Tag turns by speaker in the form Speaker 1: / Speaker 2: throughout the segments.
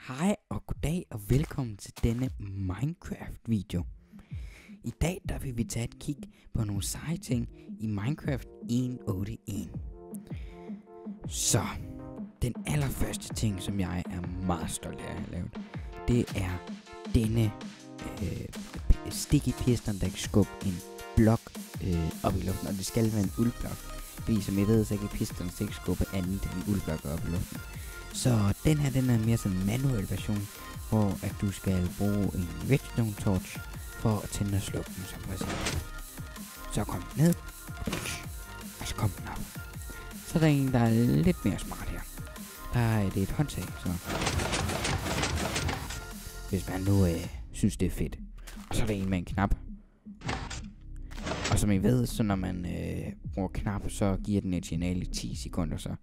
Speaker 1: Hej og goddag og velkommen til denne Minecraft video. I dag der vil vi tage et kig på nogle seje ting i Minecraft 1.8.1. Så, den allerførste ting som jeg er meget stolt af at have lavet, det er denne sticky piston, der kan skubbe en blok op i luften, og det skal være en uldblok. Fordi som I ved, så kan piston ikke skubbe andet end en uldblok op i luften. Så den her, den er mere sådan en manuel version, hvor at du skal bruge en redstone torch for at tænde og slukke den, som man siger. Så kom den ned, og så kom den op. Så er der en, der er lidt mere smart her. Der er det et håndtag, så hvis man nu synes det er fedt. Og så er der en med en knap. Og som I ved, så når man bruger knap, så giver den et signal i 10 sekunder, så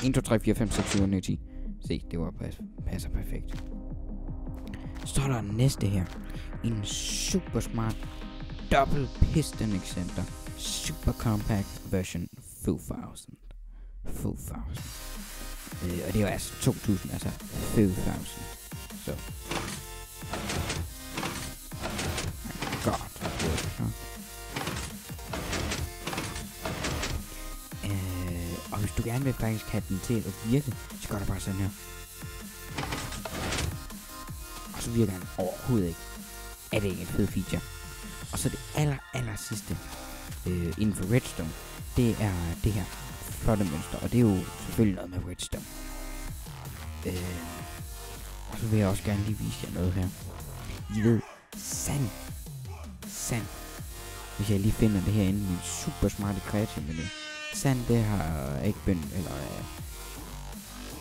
Speaker 1: 1, 2, 3, 4, 5, 6, 7, 8, 10. Se, det var passer perfekt. Så er der næste her. En super smart double piston extender. Super compact version 5000. Og det er jo altså 2000, altså 5000. Så. Godt. Og hvis du gerne vil faktisk have den til at virke, så gør du bare sådan her. Og så virker den overhovedet ikke. Er det ikke en fed feature? Og så det aller sidste inden for redstone, det er det her flotte mønster. Og det er jo selvfølgelig noget med redstone. Og så vil jeg også gerne lige vise jer noget her. I ved, sand. Hvis jeg lige finder det herinde, min super smarte kreativ med det. Sand, det har ikke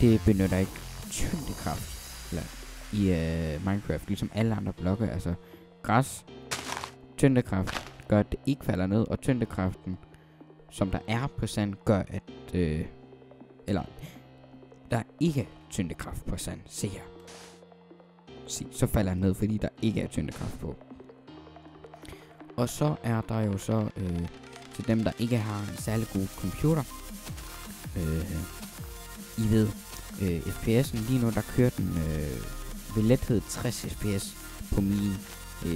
Speaker 1: det benytter ikke tyngdekraft i Minecraft, ligesom alle andre blokke. Altså græs, tyngdekraft gør, at det ikke falder ned, og tyngdekraften, som der er på sand, gør, at der er ikke tyngdekraft på sand. Se her. Se, så falder den ned, fordi der ikke er tyngdekraft på. Og så er der jo så til dem, der ikke har en særlig god computer. I ved, FPS'en lige nu, der kører den ved lethed 60 fps på min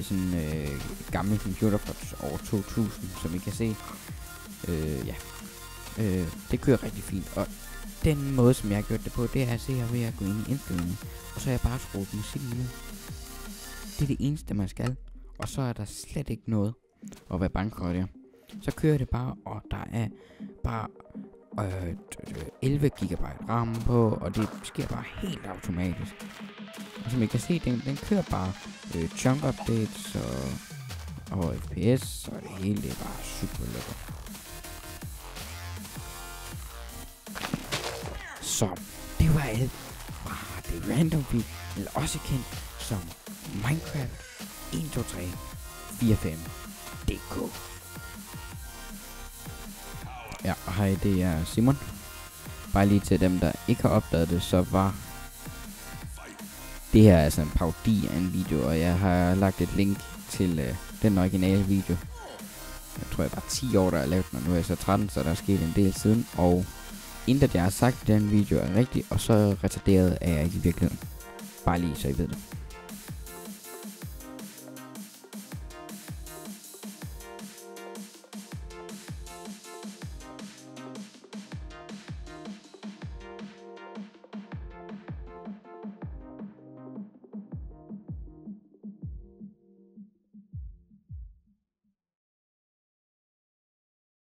Speaker 1: sådan gammel computer fra år 2000, som I kan se. Det kører rigtig fint, og den måde, som jeg har gjort det på, det er at se her ved at gå ind i indstillingen, og så har jeg bare skruet musikken ned. Det er det eneste, man skal, og så er der slet ikke noget at være bange for det. Så kører det bare, og der er bare 11 GB RAM på, og det sker bare helt automatisk. Og som I kan se, den kører bare chunk updates og FPS, og det hele det er bare super lækkert. Så det var alt fra det random feed, eller også kendt som Minecraft 12345.dk. Ja, og hej, det er Simon. Bare lige til dem, der ikke har opdaget det, så var det her altså en parodi af en video, og jeg har lagt et link til den originale video. Jeg tror, jeg var 10 år, der har lavet den, og nu er jeg så 13, så der er sket en del siden, og intet jeg har sagt i den video er rigtigt, og så retarderet er jeg ikke i virkeligheden. Bare lige så I ved det.